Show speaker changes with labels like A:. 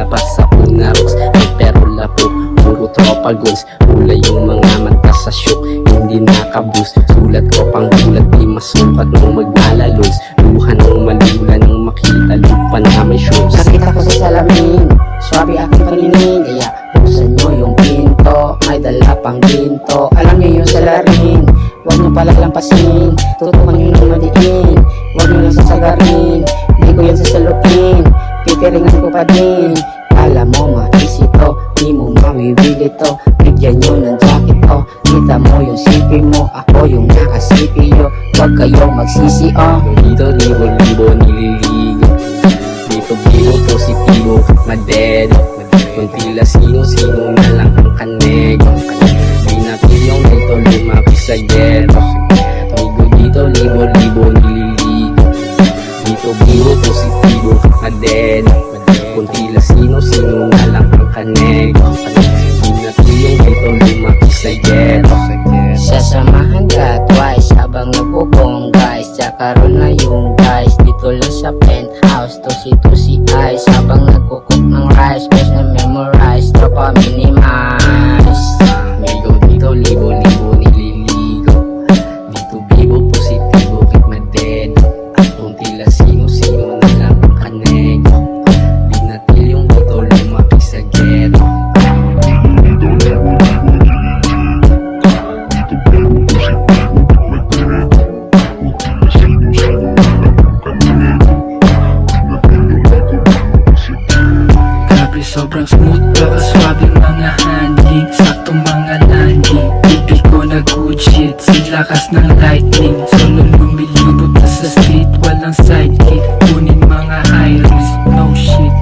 A: pa sa una rocks. Pero lapo, puro tropa goals. Kulay yung mga mata sa shook, hindi nakabus. Sulat ko pang gulat, di masukat nung magmalalons. Luha ng malula nang makita lupa na may shows.
B: Nakita ko sa salamin, swabe aking paningin. Kaya buksan nyo yung pinto, may dala pang ginto. Alam nyo yung salarin, huwag nyo palalampasin. Tutukan nyo ng madiin, huwag nyo lang sasagarin. Di ko yan sasalupin, pipiringan ko pa din. Alam mo mais ito, di mo mawiwili to. Bigyan nyo ng jacket ko, kita mo yung sipi mo. Ako yung nakasipiyo, huwag kayong magsisi
A: Dito libo-libo nililigo, dito bigo positibo, madero. Kuntila sino-sino na lang ang kanego. Di na pilyong dito lumaki sa gero. Migo dito libo-libo nililigo, dito bigo positibo, madero. Kuntila sino-sino na lang ang kanego. Di na pilyong dito lumaki sa gero.
B: Sasamahan ka twice habang nagpupong guys. Tsaka ron na yung guys, dito lang sa penthouse. Tusi-tusi eyes habang nagkukook ng rice. Best na memorize, tropa minimize.
A: Migo dito libo-libo nililigo, dito bigo positibo kit madeno. Kuntila sino-sino na lang ang kanego. Di natil yung dito lumaki sa gero.
C: Sobrang smooth, baka swabing mga handling. Saktong mga landing, bibig ko nag-good shit sa lakas ng lightning.